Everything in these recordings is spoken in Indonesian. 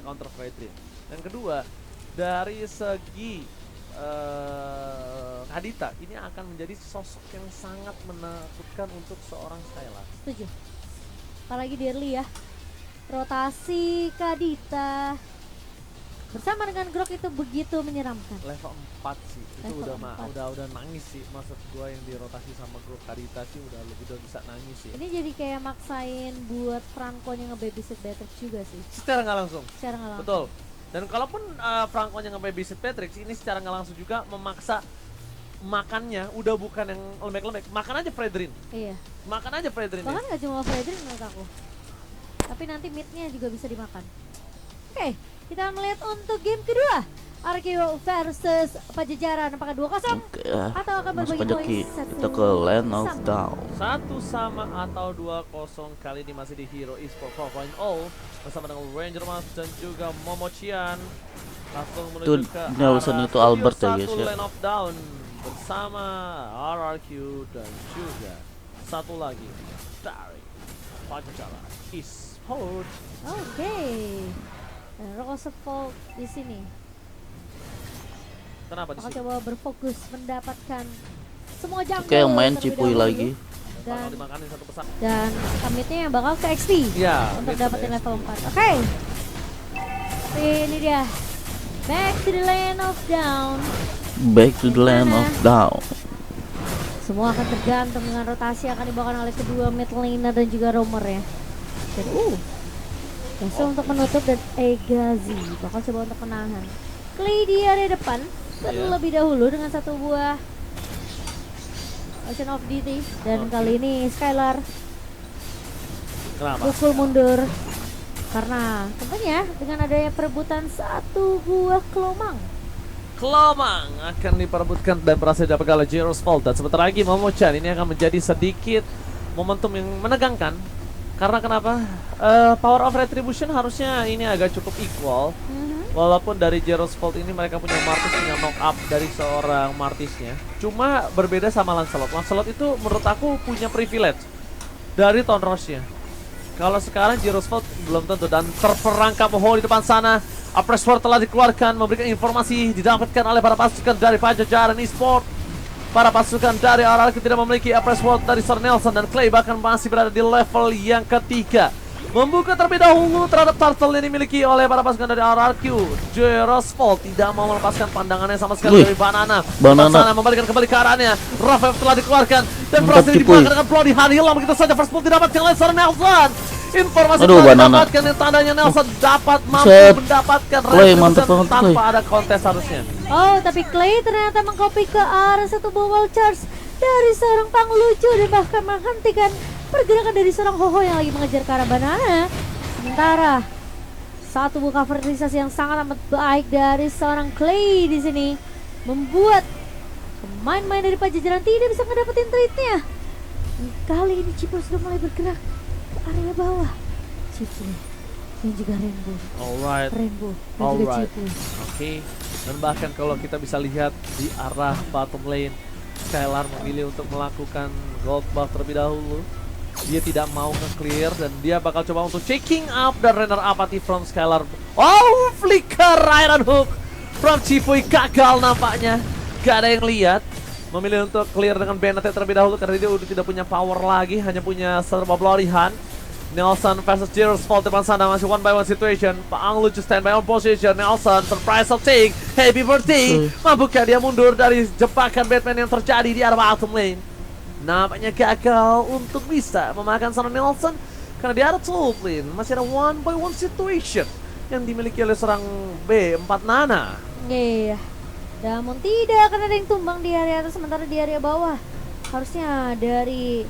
nge-counter Fredrin. Yang kedua, dari segi Kadita ini akan menjadi sosok yang sangat menakutkan untuk seorang Skylar. Setuju. Apalagi di early ya. Rotasi Kadita bersama dengan Grok itu begitu menyeramkan. Level 4 sih. Itu Level udah nangis sih. Maksud gua yang dirotasi sama grup Kadita sih udah bisa nangis sih. Ini jadi kayak maksain buat Franco-nya nge-babysit Beatrix juga sih. Secara nggak langsung. Secara nggak langsung. Betul. Dan kalaupun Franco-nya nge-babysit Patrick, ini secara nggak langsung juga memaksa makannya udah bukan yang lembek-lembek. Makan aja Fredrin. Iya. Makan aja Fredrin. Bahkan nggak cuma Fredrin menurut aku. Tapi nanti mid-nya juga bisa dimakan. Oke, kita melihat untuk game kedua. Arkeo versus Pajajaran, apakah 2-0 Oke, atau akan masuk berbagi aja poin Ki. satu Kita ke Land of sama? Down. 1-1 atau 2-0 kali ini masih di Hero Esports 4.0 bersama dengan Ranger Mas dan juga Momochian. Langsung menuju ke Nelson arah itu Albert ya, Studio guys, 1 ya. Land of Down bersama RRQ dan juga satu lagi dari Pajajaran Esports. Oke. Dan Roosevelt di sini Kenapa di akan sini? coba berfokus mendapatkan semua jungle Oke, yang main terlebih Cipuy dahulu. lagi. Bakal dimakanin satu pesan. Dan commitnya yang bakal ke XP Ya, untuk gitu dapetin deh. level 4. Oke. Ini dia. Back to the Land of Down. Back to the Land of Down. Semua akan tergantung dengan rotasi yang akan dibawakan oleh kedua mid laner dan juga roamer ya. Dan langsung untuk menutup dan Egazi bakal coba untuk menahan. Clay di area depan terlebih dahulu dengan satu buah Ocean of DT. Dan kali ini Skylar Kenapa? pukul mundur karena tentunya dengan adanya perebutan satu buah kelomang. Kelomang akan diperebutkan dan berhasil didapatkan oleh Jeros Vault. Dan sebentar lagi Momo-chan ini akan menjadi sedikit momentum yang menegangkan. Karena kenapa? Power of Retribution harusnya ini agak cukup equal. Walaupun dari Jeros Vault ini mereka punya Martis, punya knock up dari seorang Martisnya. Cuma berbeda sama Lancelot. Lancelot itu menurut aku punya privilege dari Tone Roche-nya. Kalau sekarang Jeros Vault belum tentu. Dan terperangkap Ho di depan sana. Apres Sword telah dikeluarkan, memberikan informasi didapatkan oleh para pasukan dari Pajajaran Esports. Para pasukan dari RRQ tidak memiliki Apres Sword dari Sir Nelson dan Clay bahkan masih berada di level yang ketiga. Membuka terlebih dahulu terhadap turtle yang dimiliki oleh para pasukan dari RRQ. Jerosvold tidak mau melepaskan pandangannya sama sekali dari Banana. Banana membalikan kembali ke arahnya. Rafael telah dikeluarkan dan berhasil dibakar dengan Bloody Hand hilang begitu saja. First blood didapatkan oleh Sir Nelson. Informasi telah didapatkan yang tandanya Nelson dapat mampu mendapatkan retribution tanpa ada kontes harusnya. Oh, tapi Clay ternyata mengcopy ke arah satu ball charge dari seorang panglucu dan bahkan menghentikan pergerakan dari seorang Ho-Ho yang lagi mengejar ke arah Banana. Sementara satu buah coverisasi yang sangat amat baik dari seorang Clay di sini membuat pemain-pemain dari Pajajaran tidak bisa ngedapetin trade-nya. Kali ini Cipuy sudah mulai bergerak ke area bawah. Cipuy dan juga Rainbow. Rainbow dan juga Cipuy. Oke. Dan bahkan kalau kita bisa lihat di arah bottom lane, Skylar memilih untuk melakukan gold buff terlebih dahulu. Dia tidak mau nge-clear dan dia bakal coba untuk checking up dan runner apathy from Skylar. Oh, flicker iron hook from Cipuy gagal nampaknya. Gak ada yang lihat. Memilih untuk clear dengan Bennett terlebih dahulu karena dia udah tidak punya power lagi, hanya punya serba Bloody Hand. Nelson versus Jerosvold depan sana masih one by one situation. Pak Anglucu standby on position. Nelson surprise of take. Happy birthday. Mampukah dia mundur dari jebakan Batman yang terjadi di arah bottom lane? Nampaknya gagal untuk bisa memakan sana Nelson karena di arah top lane masih ada one by one situation yang dimiliki oleh seorang B4 Nana. Iya. Namun tidak akan ada yang tumbang di area atas, sementara di area bawah harusnya dari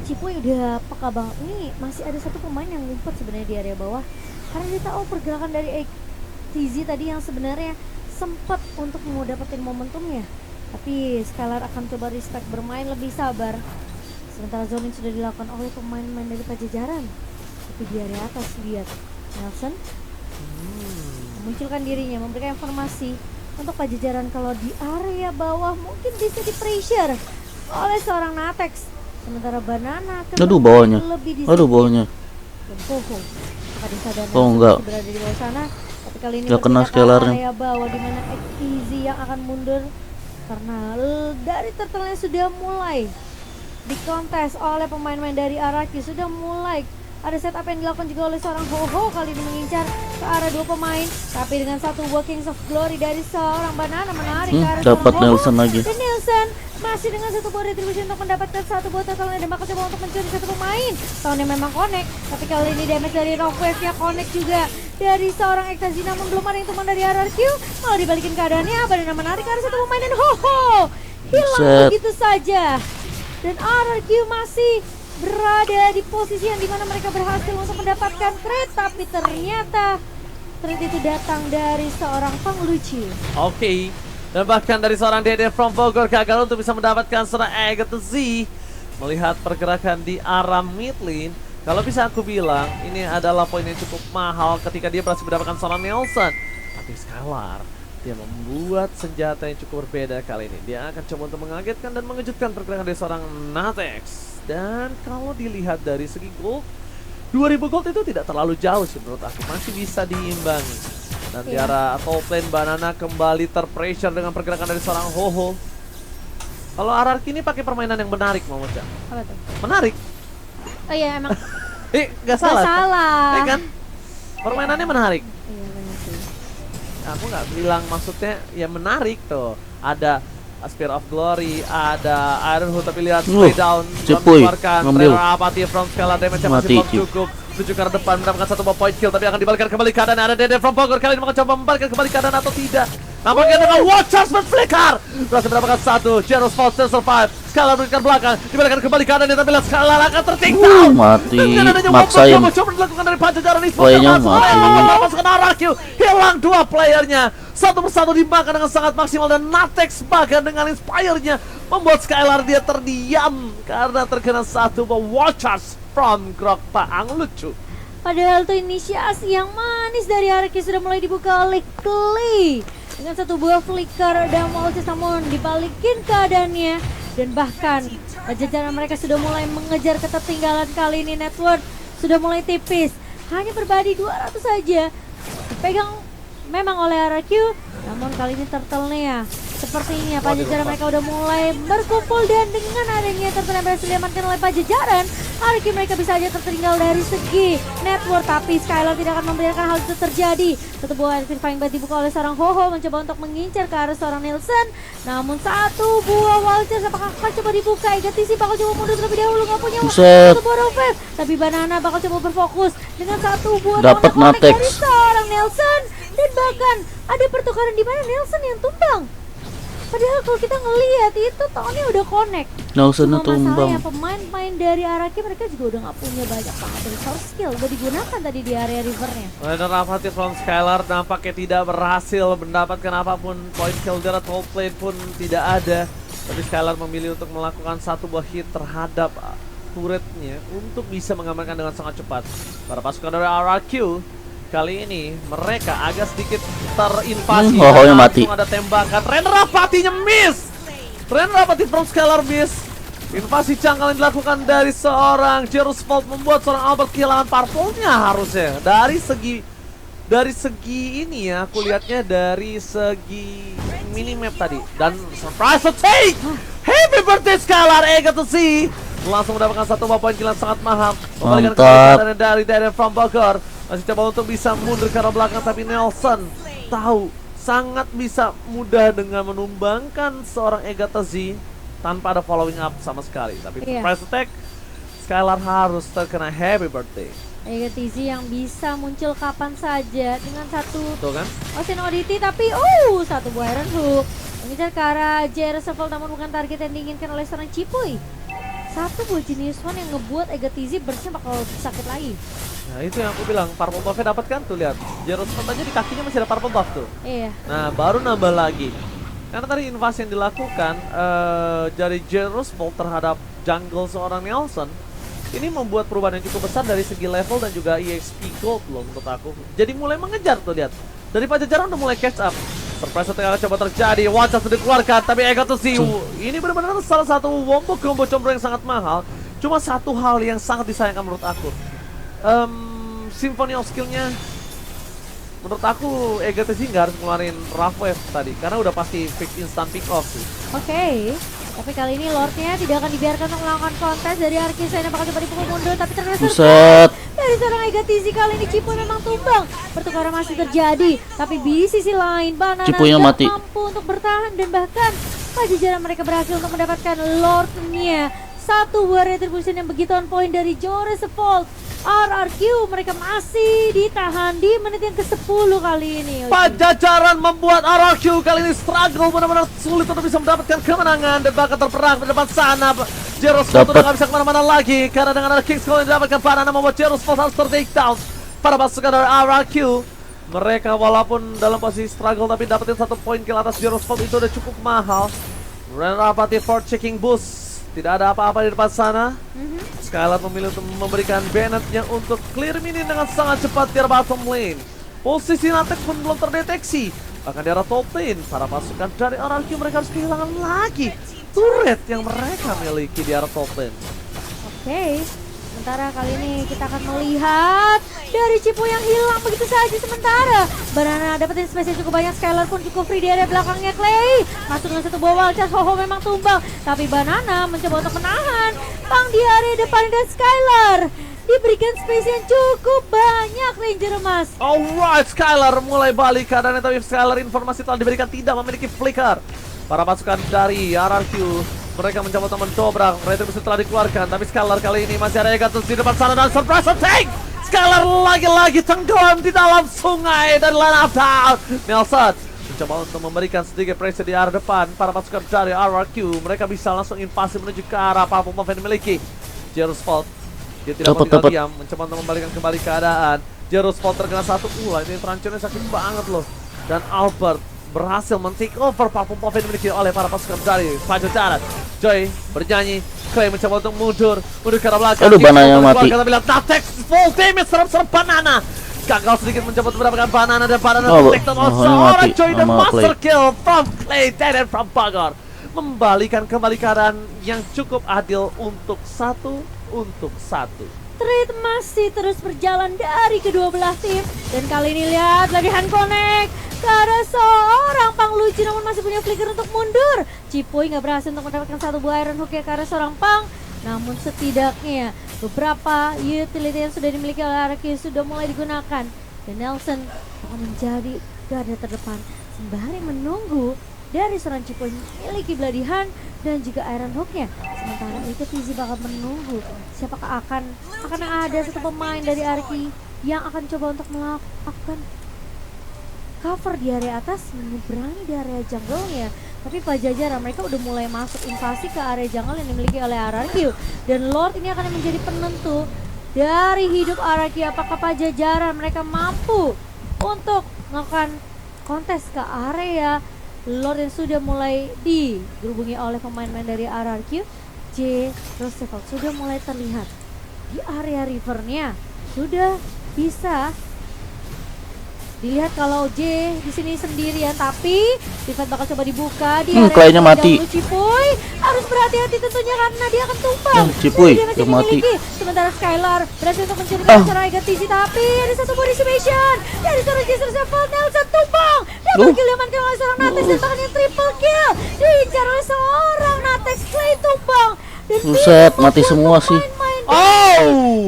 Cipuy udah peka banget. Ini masih ada satu pemain yang ngumpet sebenarnya di area bawah karena dia tahu pergerakan dari TZ tadi yang sebenarnya sempat untuk mau dapetin momentumnya. Tapi Skylar akan coba respect, bermain lebih sabar. Sementara zoning sudah dilakukan oleh pemain-pemain dari Pajajaran. Tapi di area atas lihat Nelson memunculkan dirinya, memberikan informasi untuk Pajajaran kalau di area bawah mungkin bisa di pressure oleh seorang Natex. Sementara Banana bawahnya. lebih Bawahnya. dan Ho-Ho Kadisa dan Oh, Nelson enggak. masih berada di bawah sana. Tapi kali ini Nggak kena berpindah ke scalarnya. area bawah di mana Easy yang akan mundur karena dari turtle-nya sudah mulai dikontes oleh pemain-pemain dari Araki. Sudah mulai ada setup yang dilakukan juga oleh seorang Ho-Ho, kali ini mengincar ke arah dua pemain, tapi dengan satu Kings of Glory dari seorang Banana menarik ke arah Dapat seorang Ho-Ho. Nelson lagi. Dan Nelson masih dengan satu buah retribution untuk mendapatkan satu buah turtle dan bakal coba untuk mencuri satu pemain. Tahunnya memang connect, tapi kali ini damage dari Rockwaves-nya connect juga dari seorang Ektazi, namun belum ada yang tumbang dari RRQ. Malah dibalikin keadaannya, Banana menarik ke arah satu pemain dan Ho-Ho hilang Set. begitu saja. Dan RRQ masih berada di posisi yang dimana mereka berhasil untuk mendapatkan trade, tapi ternyata trade itu datang dari seorang Pang Lucio. Oke. Dan bahkan dari seorang Dede from Bogor gagal untuk bisa mendapatkan seorang Agatha Z. Melihat pergerakan di arah mid lane, kalau bisa aku bilang ini adalah poin yang cukup mahal ketika dia berhasil mendapatkan seorang Nelson. Tapi Skylar, dia membuat senjata yang cukup berbeda kali ini. Dia akan coba untuk mengagetkan dan mengejutkan pergerakan dari seorang Natex. Dan kalau dilihat dari segi gold, 2000 gold itu tidak terlalu jauh sih menurut aku. Masih bisa diimbangi. Dan di arah top lane Banana kembali terpressure dengan pergerakan dari seorang Ho-Ho. Kalau RRQ ini pakai permainan yang menarik, Momocha. Apa tuh? Menarik. Oh iya emang Gak salah. nggak salah. Kan? Permainannya menarik. Iya benar sih. Aku nggak bilang maksudnya ya menarik tuh. Ada Spear of Glory, ada Iron Hood, tapi lihat play down Cipuy, mengeluarkan ngambil. Trevor Apathy from Scalar damage yang masih Mati, belum Cip. cukup. Menuju ke arah depan mendapatkan satu buah point kill, tapi akan dibalikan kembali keadaan. Ada Dede from Bogor kali ini mau coba membalikkan kembali keadaan atau tidak. Nampaknya dengan Watchers berflicker berhasil mendapatkan satu. Jeros Fall still survive. Scalar berikan belakang, dibalikan kembali keadaan, tapi lihat Scalar akan tertinggal. Mati, Dengan adanya maksain. coba dilakukan dari Pajajaran Esports. Playernya mati. Masukkan RRQ, hilang dua playernya. Satu persatu dimakan dengan sangat maksimal dan Natex bahkan dengan Inspire-nya membuat Skylar dia terdiam karena terkena satu buah Watchers from Grok Paang lucu. Padahal tuh inisiasi yang manis dari Araki sudah mulai dibuka oleh Clay dengan satu buah flicker dan Molches, namun dibalikin keadaannya. Dan bahkan jajaran mereka sudah mulai mengejar ketertinggalan. Kali ini network sudah mulai tipis, hanya berbadi 200 saja dipegang memang oleh RRQ. Namun kali ini turtle-nya sepertinya Pajajaran mereka udah mulai berkumpul, dan dengan adanya turtle yang berhasil diamankan oleh Pajajaran, RRQ mereka bisa aja tertinggal dari segi network. Tapi Skylar tidak akan membiarkan hal itu terjadi. Satu buah Electrifying Blade dibuka oleh seorang Ho-Ho, mencoba untuk mengincar ke arah seorang Nelson. Namun satu buah Walters apakah akan coba dibuka? Egatisi bakal coba mundur terlebih dahulu, nggak punya Buset. satu buah Rovev. Tapi Banana bakal coba berfokus dengan satu buah Dapat Round Connect Natex. dari seorang Nelson. Dan bahkan ada pertukaran di mana Nelson yang tumbang. Padahal kalau kita ngelihat itu tahunnya udah connect. Nelson Cuma tumbang. masalahnya pemain-pemain dari Araki mereka juga udah nggak punya banyak banget resource skill. Udah digunakan tadi di area rivernya. Dan Apathy from Skylar nampaknya tidak berhasil mendapatkan apapun. Point kill dari top lane pun tidak ada. Tapi Skylar memilih untuk melakukan satu buah hit terhadap turretnya untuk bisa mengamankan dengan sangat cepat. Para pasukan dari RRQ kali ini mereka agak sedikit terinvasi. Ho-Ho-nya mati. Langsung ada tembakan. Rainer Apathy-nya miss. Rainer Apathy from Skylar miss. Invasi cangkal yang dilakukan dari seorang Jerus Volt membuat seorang Albert kehilangan purple-nya harusnya. Dari segi ini ya, aku lihatnya dari segi minimap tadi. Dan surprise attack! Happy birthday Skylar, Agatha Z langsung mendapatkan satu poin kill yang sangat mahal. Kembalikan kepada dari Dede from Bogor. Masih coba untuk bisa mundur ke arah belakang, tapi Nelson tahu sangat bisa mudah dengan menumbangkan seorang Agatha Z tanpa ada following up sama sekali. Tapi surprise attack, Skylar harus terkena happy birthday. Egatisi yang bisa muncul kapan saja dengan satu Tuh kan? Ocean Oddity, tapi satu buah Iron Hook mengejar ke arah Jerus Volt, namun bukan target yang diinginkan oleh seorang Cipuy. Satu buah jenis one yang ngebuat Egatisi bersnya bakal sakit lagi. Nah itu yang aku bilang, purple buff-nya dapat kan tuh, lihat. Jerus Volt aja di kakinya masih ada purple buff tuh. Iya. Nah baru nambah lagi. Karena tadi invasi yang dilakukan dari Jerus Volt terhadap jungle seorang Nelson, ini membuat perubahan yang cukup besar dari segi level dan juga EXP gold loh menurut aku. Jadi mulai mengejar tuh, lihat. Dari Pajajaran udah mulai catch up. Surprise attack coba terjadi, Watcha sudah dikeluarkan, tapi Agatha Z ini benar-benar salah satu wombo combo yang sangat mahal. Cuma satu hal yang sangat disayangkan menurut aku. Symphony of Skill-nya menurut aku EGTC nggak harus ngeluarin Rough Wave tadi karena udah pasti fix instant pick off sih. Oke, tapi kali ini Lordnya tidak akan dibiarkan untuk melakukan kontes dari Arkisan yang bakal coba dipukul mundur, tapi ternyata Buset. dari seorang EGTC kali ini Cipuy memang tumbang. Pertukaran masih terjadi, tapi di sisi lain Banana Cipuynya nggak mati. mampu untuk bertahan dan bahkan pajajaran mereka berhasil untuk mendapatkan Lordnya. Satu buah retribution yang begitu on point dari Joris Vault. RRQ mereka masih ditahan di menit yang ke-10 kali ini. Pajajaran membuat RRQ kali ini struggle benar-benar sulit untuk bisa mendapatkan kemenangan dan bahkan terperang di depan sana. Zeros Vault udah gak bisa kemana-mana lagi karena dengan ada King's Call yang didapatkan Banana membuat Zeros Vault harus ter-take down para pasukan dari RRQ. Mereka walaupun dalam posisi struggle tapi dapetin 1 poin kill atas Zeros Vault itu udah cukup mahal. Renapati for checking boost. Tidak ada apa-apa di depan sana. Skylar memilih untuk memberikan Bennett-nya untuk clear mini dengan sangat cepat di bottom lane. Posisi Natek pun belum terdeteksi. Bahkan di arah top lane, para pasukan dari RRQ mereka harus kehilangan lagi turret yang mereka miliki di arah top lane. Oke, sementara kali ini kita akan melihat dari Cipuy yang hilang begitu saja sementara. Banana dapetin space cukup banyak, Skylar pun cukup free di area belakangnya Clay. Masuk dengan satu bola wall charge, Ho-Ho memang tumbang. Tapi Banana mencoba untuk menahan Pang di area depan dan Skylar diberikan space yang cukup banyak Ranger emas. Alright, Skylar mulai balik keadaannya tapi Skylar informasi telah diberikan tidak memiliki flicker. Para pasukan dari RRQ mereka mencoba untuk mendobrak, retribusi telah dikeluarkan tapi Skylar kali ini masih ada Egatus di depan sana dan surprise attack. Skylar lagi-lagi tenggelam di dalam sungai dan line up down. Nelson mencoba untuk memberikan sedikit pressure di arah depan para pasukan dari RRQ. Mereka bisa langsung invasi menuju ke arah platform yang dimiliki Zeros Vault. Dia tidak mau tinggal diam, mencoba untuk membalikan kembali keadaan. Zeros Vault terkena satu. Ini terancurnya sakit banget loh. Dan Albert berhasil men-take over platform yang dimiliki oleh para pasukan dari Pajajaran. Joy bernyanyi, Clay mencoba untuk mundur ke arah belakang. Aduh, Banana mati. Kita bilang Natex full damage serem-serem Banana. Gagal sedikit mencoba untuk mendapatkan Banana dan Banana protected oleh seorang Joy dan master kill from Clay dan from Bagor. Membalikan kembali keadaan yang cukup adil untuk 1-1. Trade masih terus berjalan dari kedua belah tim. Dan kali ini lihat lagi hand connect ke arah seorang Pang Lucu namun masih punya flicker untuk mundur. Cipuy nggak berhasil untuk mendapatkan satu buah Iron Hook ya ke arah seorang Pang. Namun setidaknya beberapa utility yang sudah dimiliki oleh RRQ sudah mulai digunakan. Dan Nelson akan menjadi garda terdepan sembari menunggu dari seorang Cipuy memiliki Bloody Hand dan juga Iron Hook-nya. Sementara itu Fizi bakal menunggu siapakah akan ada satu pemain dari RRQ yang akan coba untuk melakukan cover di area atas menyeberangi di area jungle-nya. Tapi Pajajaran mereka udah mulai masuk invasi ke area jungle yang dimiliki oleh RRQ. Dan Lord ini akan menjadi penentu dari hidup RRQ. Apakah Pajajaran mereka mampu untuk melakukan kontes ke area Lord yang sudah mulai digerubungi oleh pemain-pemain dari RRQ. J. Roosevelt sudah mulai terlihat di area rivernya. Sudah bisa dilihat kalau J di sini sendirian, tapi Rivet bakal coba dibuka di area Claynya mati. Cipuy harus berhati-hati tentunya karena dia akan tumpang. Cipuy Dia masih yang mati. dimiliki. Sementara Skylar berhasil untuk mencuri secara EGTC, tapi ada satu body submission dari seorang Jason Sevel. Nelson tumpang. Double kill diamankan oleh seorang Natex dan bahkan yang triple kill diincar oleh seorang Natex. Clay tumbang dan Buset, mati semua sih.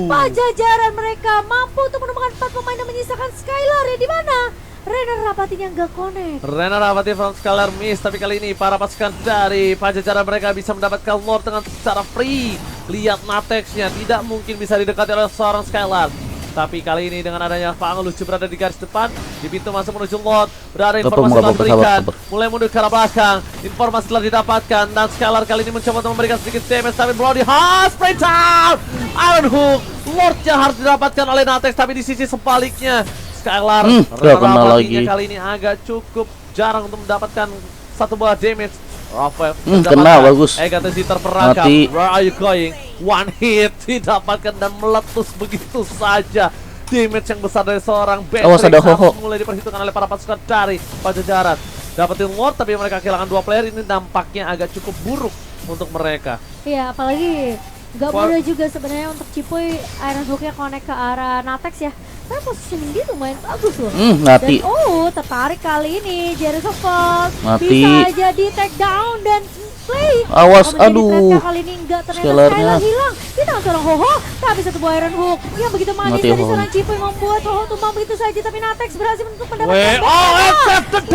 Pajajaran mereka mampu untuk menemukan 4 pemain dan menyisakan Skylar ya di mana? Renner Rapatinya nggak connect. Renner Rapati from Skylar miss, tapi kali ini para pasukan dari Pajajaran mereka bisa mendapatkan Lord dengan secara free. Lihat Natexnya tidak mungkin bisa didekati oleh seorang Skylar. Tapi kali ini dengan adanya Pang Lucu berada di garis depan, di pintu masuk menuju Lord, berada informasi telah diberikan, mulai mundur ke arah belakang, informasi telah didapatkan dan Skylar kali ini mencoba untuk memberikan sedikit damage tapi Bloody Hand spray down, Iron Hook, Lordnya harus didapatkan oleh Natex tapi di sisi sebaliknya Skylar lagi kali ini agak cukup jarang untuk mendapatkan satu buah damage. Rafael kena bagus. EGTC terperangkap. Mati. Where are you going? One hit didapatkan dan meletus begitu saja. Damage yang besar dari seorang Beatrix mulai diperhitungkan oleh para pasukan dari Pajajaran. Dapetin Lord tapi mereka kehilangan 2 player, ini dampaknya agak cukup buruk untuk mereka. Iya, apalagi gak mudah juga sebenarnya untuk Cipuy Iron Hook-nya connect ke arah Natex ya. Karena positioning dia lumayan bagus loh. Mati. Dan tertarik kali ini Jericho Falls Mati. bisa jadi take down dan play. Awas, Menjadi aduh. threat kali ini enggak, ternyata Scalarnya. Skylar hilang di tangan seorang Hoho. Tapi satu buah Iron Hook yang begitu manis Mati dari Hoho. seorang Cipuy membuat Hoho tumbang begitu saja. Tapi Natex berhasil untuk mendapatkan WOSFT.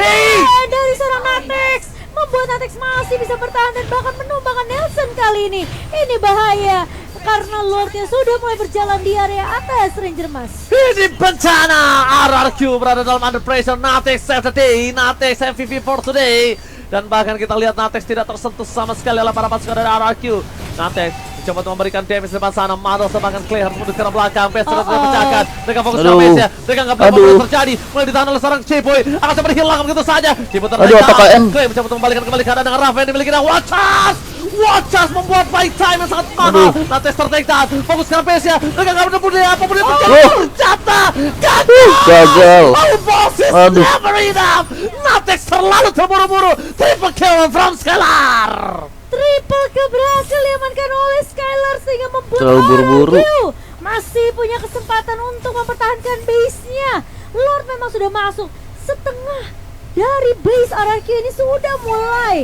dari seorang Natex, membuat Natex masih bisa bertahan dan bahkan menumbangkan Nelson kali ini. Ini bahaya karena Lordnya sudah mulai berjalan di area atas Ranger Mas. Ini bencana. RRQ berada dalam under pressure. Natex save the day. Natex MVP for today. Dan bahkan kita lihat Natex tidak tersentuh sama sekali oleh para pasukan dari RRQ. Natex mencoba untuk memberikan damage di depan sana. Mados bahkan clear mundur ke belakang. Best sudah terpecahkan. Mereka fokus ke base-nya. Mereka nggak berapa yang terjadi. Mulai ditahan oleh seorang Cipuy. Akan coba hilang begitu saja. Cipuy Aduh, APKN. Clay mencoba untuk membalikan kembali keadaan dengan Raven dimiliki dengan Watchas. Watchas membuat fight time yang sangat mahal. Natex ter-take down. Fokus ke base-nya. Mereka nggak benar budaya apapun yang terjadi. Ternyata Gagal. Aduh. Never enough. Natex terlalu terburu-buru. Triple kill from Skylar. Triple kill berhasil diamankan oleh Skylar sehingga membuat Terlalu buru-buru. RRQ masih punya kesempatan untuk mempertahankan base-nya. Lord memang sudah masuk setengah dari base RRQ ini sudah mulai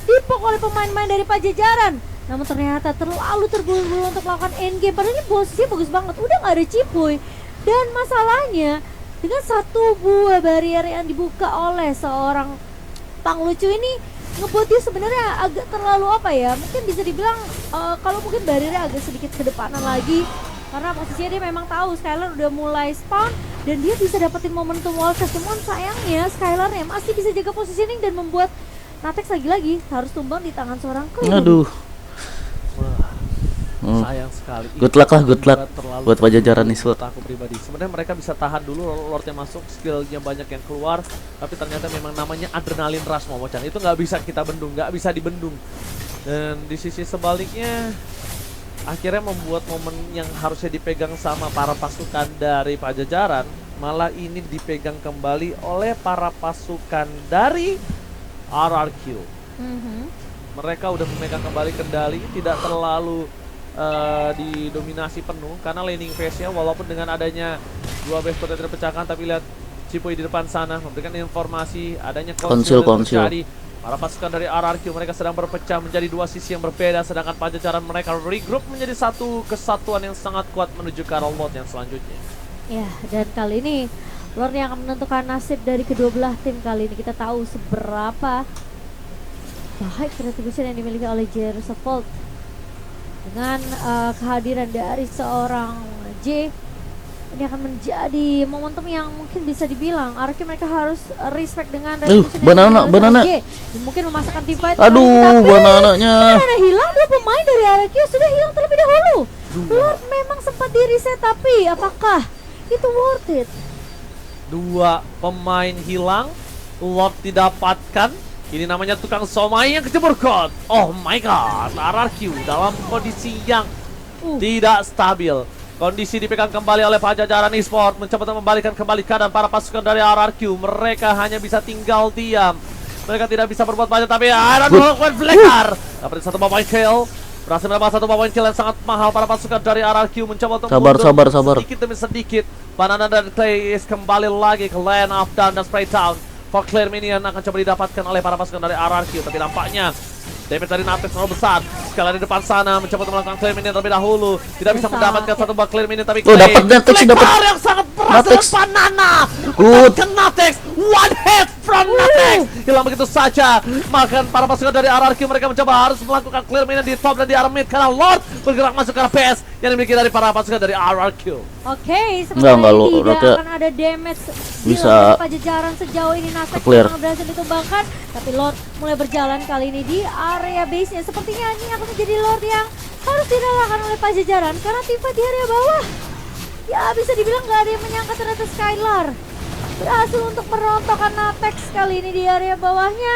dipok oleh pemain-pemain dari Pajajaran. Namun ternyata terlalu terburu-buru untuk melakukan endgame. Padahal ini posisinya bagus banget. Udah gak ada Cipuy. Dan masalahnya dengan satu buah barrier yang dibuka oleh seorang Panglucu ini ngebuat dia sebenarnya agak terlalu apa ya, mungkin bisa dibilang kalau mungkin barriernya agak sedikit ke depanan lagi karena posisinya dia memang tahu Skylar udah mulai spawn dan dia bisa dapetin momentum wall chest. Cuman sayangnya Skylarnya masih bisa jaga positioning dan membuat Natex lagi-lagi harus tumbang di tangan seorang Clay. Aduh. Sayang sekali. Good luck lah, good luck Terlalu buat Pajajaran nih, Sword. Aku pribadi. Sebenarnya mereka bisa tahan dulu Lordnya masuk, skillnya banyak yang keluar, tapi ternyata memang namanya adrenalin rush Momochan. Itu nggak bisa kita bendung, nggak bisa dibendung. Dan di sisi sebaliknya, akhirnya membuat momen yang harusnya dipegang sama para pasukan dari Pajajaran, malah ini dipegang kembali oleh para pasukan dari RRQ. Mereka udah memegang kembali kendali, tidak terlalu didominasi penuh karena laning phase-nya walaupun dengan adanya dua base sudah terpecahkan, tapi lihat Cipuy di depan sana memberikan informasi adanya konsil terjadi. Para pasukan dari RRQ mereka sedang berpecah menjadi dua sisi yang berbeda, sedangkan Pajajaran mereka regroup menjadi satu kesatuan yang sangat kuat menuju ke arah Lord yang selanjutnya. Ya, dan kali ini Lord yang akan menentukan nasib dari kedua belah tim. Kali ini kita tahu seberapa baik retribution yang dimiliki oleh Jericho Falls dengan kehadiran dari seorang J. Ini akan menjadi momentum yang mungkin bisa dibilang RRQ mereka harus respect dengan retribution banana. J. Mungkin memasakkan team fight. Aduh, banananya. Banana hilang, dua pemain dari RRQ sudah hilang terlebih dahulu. Lord memang sempat di reset, tapi apakah itu worth it? Dua pemain hilang, Lord didapatkan. Ini namanya tukang somai yang kecebur god. Oh my god, RRQ dalam kondisi yang tidak stabil. Kondisi dipegang kembali oleh Pajajaran Esports, mencoba untuk membalikan kembali keadaan para pasukan dari RRQ. Mereka hanya bisa tinggal diam. Mereka tidak bisa berbuat banyak, tapi Iron Hawk Flicker dapat satu point kill. Berhasil mendapat satu point kill yang sangat mahal. Para pasukan dari RRQ mencoba untuk sabar. sedikit demi sedikit. Banana dan Clay kembali lagi ke Land of Dawn dan Spray Town. For Clear Minion akan coba didapatkan oleh para pasukan dari RRQ, tapi nampaknya damage dari Natex terlalu besar. Sekali di depan sana mencoba untuk melakukan Clear Minion terlebih dahulu. Tidak bisa mendapatkan satu buah Clear Minion, tapi Clay dapat Natex, dapat yang sangat berhasil Banana. Good. Ke Natex, one hit from Natex. Hilang begitu saja. Makan para pasukan dari RRQ mereka mencoba harus melakukan Clear Minion di top dan di arah mid karena Lord bergerak masuk ke arah PS yang dimiliki dari para pasukan dari RRQ. Oke, sebenarnya tidak akan ada damage bisa Pajajaran sejauh ini. Natex memang berhasil ditumbangkan, tapi Lord mulai berjalan kali ini di area base-nya. Sepertinya ini akan menjadi Lord yang harus direlakan oleh Pajajaran karena tim fight di area bawah. Ya bisa dibilang nggak ada yang menyangka ternyata Skylar berhasil untuk merontokkan Natex kali ini di area bawahnya.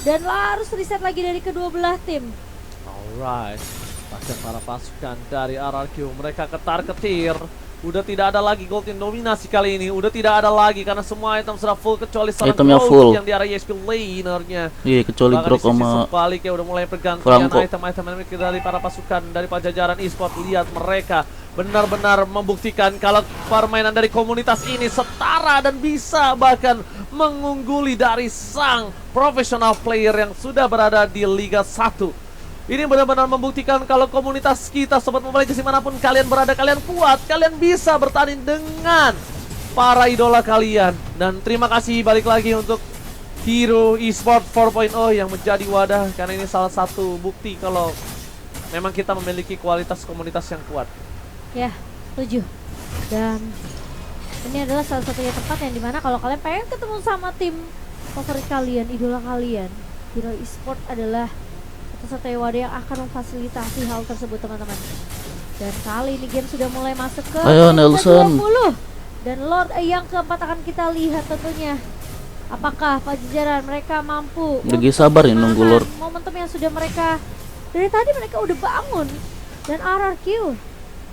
Dan harus reset lagi dari kedua belah tim. Alright, bahkan para pasukan dari RRQ mereka ketar-ketir. Udah tidak ada lagi gold yang dominasi kali ini. Udah tidak ada lagi karena semua item sudah full kecuali itemnya full yang di area ESP lanernya. Iya, kecuali Grok sama sebaliknya udah mulai pergantian item-item dari para pasukan dari Pajajaran Esports. Lihat mereka benar-benar membuktikan kalau permainan dari komunitas ini setara dan bisa bahkan mengungguli dari sang profesional player yang sudah berada di Liga 1. Ini benar-benar membuktikan kalau komunitas kita, Sobat Mobile Legends, dimanapun kalian berada, kalian kuat, kalian bisa bertanding dengan para idola kalian. Dan terima kasih balik lagi untuk Hero Esport 4.0 yang menjadi wadah, karena ini salah satu bukti kalau memang kita memiliki kualitas komunitas yang kuat. Ya, setuju. Dan ini adalah salah satunya tempat yang dimana kalau kalian pengen ketemu sama tim favorit kalian, idola kalian, Hero Esport adalah satu-satunya wadah yang akan memfasilitasi hal tersebut, teman-teman. Dan kali ini game sudah mulai masuk ke Ayo, Nelson. 20. Dan Lord yang keempat akan kita lihat tentunya. Apakah Pajajaran mereka mampu Lagi sabar ya nunggu menahan Lord. momentum yang sudah mereka dari tadi mereka udah bangun. Dan RRQ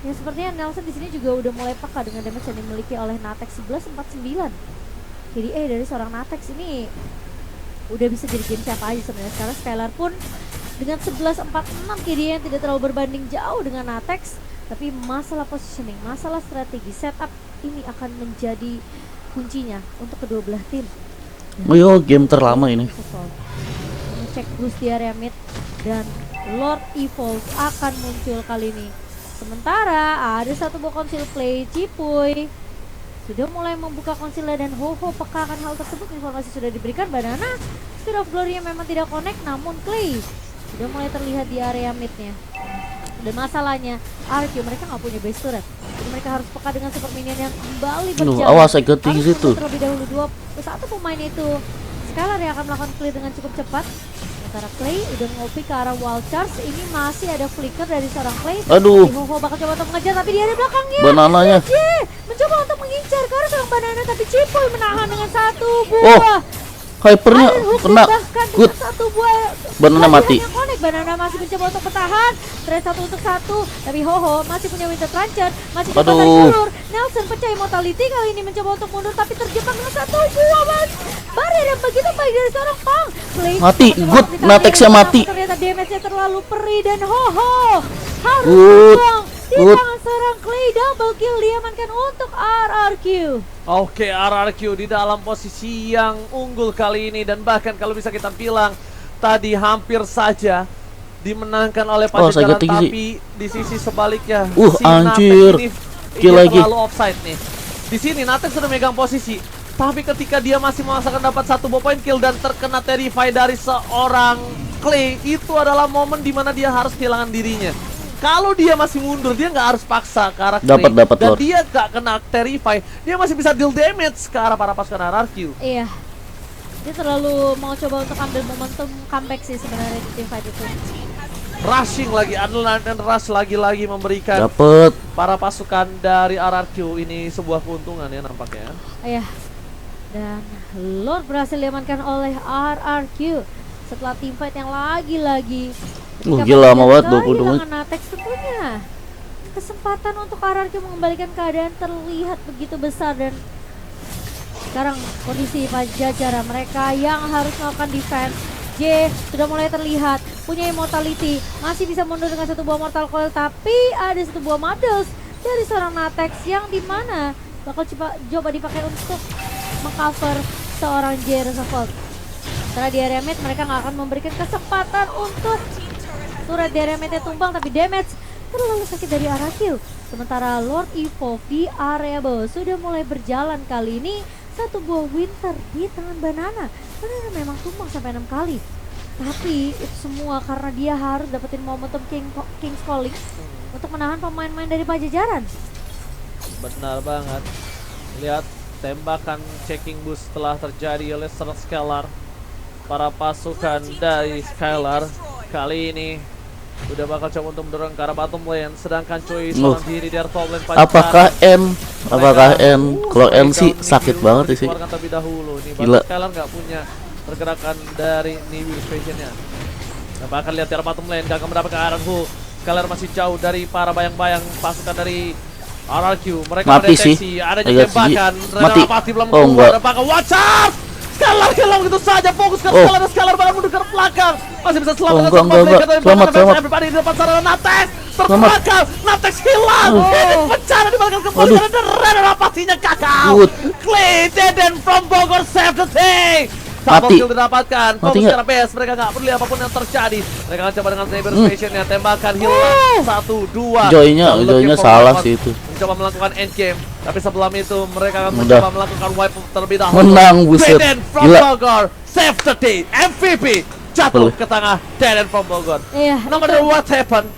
yang sepertinya Nelson di sini juga udah mulai peka dengan damage yang dimiliki oleh Natex 1149. Jadi dari seorang Natex ini udah bisa jadi game siapa aja sebenarnya. Sekarang Skylar pun dengan 1146 KD yang tidak terlalu berbanding jauh dengan Natex, tapi masalah positioning, masalah strategi, setup ini akan menjadi kuncinya untuk kedua belah tim. Ayo, game terlama ini. Cek boost di area mid dan Lord Evolve akan muncul kali ini. Sementara ada satu buah konsil play, Cipuy sudah mulai membuka konsilnya dan Ho-Ho peka akan hal tersebut. Informasi sudah diberikan. Banana Speed of Glory-nya memang tidak connect, namun Clay sudah mulai terlihat di area midnya. Dan masalahnya RQ mereka nggak punya base turret, jadi mereka harus peka dengan super minion yang kembali berjalan. Awas ikuti Harus situ. membuat terlebih dahulu satu pemain itu Skylar yang akan melakukan clear dengan cukup cepat. Sementara Clay udah ngopi ke arah Wild Charge. Ini masih ada flicker dari seorang Clay. Aduh. Ho-Ho bakal coba untuk mengejar, tapi dia ada belakangnya. Banananya. J mencoba untuk mengincar ke arah seorang Banana, tapi Cipuy menahan dengan satu buah. Hypernya Iron Hook kena. bahkan Good. dengan satu buah. Banana mati. Yang connect. Banana masih mencoba untuk bertahan. Trade 1 untuk 1, tapi Ho-Ho masih punya Winter Truncheon, masih coba tarik Aduh. ulur. Nelson pecah immortality kali ini, mencoba untuk mundur tapi terjebak dengan satu buah barrier yang begitu baik dari seorang Pang. Play Mati. Good. Natexnya mati. Ternyata damage-nya terlalu perih dan Ho-Ho harus Good. buang di Good. tangan seorang Clay. Double kill diamankan untuk RRQ. Oke, RRQ di dalam posisi yang unggul kali ini, dan bahkan kalau bisa kita bilang tadi hampir saja dimenangkan oleh Pajajaran, sakit tinggi. tapi di sisi sebaliknya Anjir. Natex Kill ini lagi. terlalu offside nih. Di sini Natex sudah megang posisi, tapi ketika dia masih memaksakan dapat satu point kill dan terkena terrify dari seorang Clay, itu adalah momen dimana dia harus kehilangan dirinya. Kalau dia masih mundur, dia nggak harus paksa ke arah Clay, Dapat, dan Lord. dia nggak kena terrify, dia masih bisa deal damage ke arah para pasukan RRQ. Iya, dia terlalu mau coba untuk ambil momentum comeback sih sebenarnya di team fight itu. Rushing lagi, Adrenaline dan Rush lagi-lagi memberikan Dapet. para pasukan dari RRQ ini sebuah keuntungan ya nampaknya. Iya. Dan Lord berhasil diamankan oleh RRQ setelah team fight yang lagi-lagi. Gila lama banget 20 menit. Kehilangan Natex tentunya. Kesempatan untuk RRQ mengembalikan keadaan terlihat begitu besar, dan sekarang kondisi Pajajaran mereka yang harus melakukan defense. J sudah mulai terlihat punya immortality, masih bisa mundur dengan satu buah mortal coil, tapi ada satu buah models dari seorang Natex yang dimana bakal coba dipakai untuk mengcover seorang J Reservoir. Setelah di area mid mereka nggak akan memberikan kesempatan untuk turret di area midnya tumbang, tapi damage terlalu sakit dari arah kill. Sementara Lord Evolve di area bawah sudah mulai berjalan. Kali ini satu buah Winter di tangan Banana. Banana memang tumbang sampai 6 kali, tapi itu semua karena dia harus dapetin momentum King's Calling untuk menahan pemain-pemain dari Pajajaran. Benar banget. Lihat tembakan checking boost telah terjadi oleh seorang Skylar. Para pasukan dari Skylar kali ini udah bakal coba untuk mendorong ke arah bottom lane, sedangkan Choi seorang diri di top lane Pajajaran. Apakah N? Apakah N? Kalau N sih sakit banget sih. Dikeluarkan terlebih dahulu nih. Gila. Skylar nggak punya pergerakan dari Niwi Vision-nya. Nah, bahkan lihat di arah bottom lane gagal mendapatkan Iron Hook. Skylar masih jauh dari para bayang-bayang pasukan dari RRQ. Mereka Mati mendeteksi sih. adanya Agak tembakan. mati. Renal Pati belum Oh, keluar. enggak. Apakah Watch out! Scalar hilang begitu saja. Fokus ke Oh. Scalar dan Scalar bahkan mundur ke belakang. Masih bisa selamat. Oh, enggak. Selamat. Everybody di depan sana Natex. Selamat. Terbelakang. Natex hilang. Ini bencana di belakang kembali Aduh. karena Red adalah pastinya kakak. Good. Clay Deden from Bogor save the day. Mati. Kill didapatkan. Mati Fokus nggak? secara base. Mereka nggak peduli apapun yang terjadi. Mereka akan coba dengan Saber Station-nya. Tembakan hilang. 1, 2. Joy-nya salah sih itu. Mencoba melakukan endgame. Tapi sebelum itu mereka akan Udah. mencoba melakukan wipe terlebih dahulu. Menang, buset. Deden from Gila. Bogor save the day. MVP jatuh Boleh. ke tangan Deden from Bogor. Iya. No matter what happened,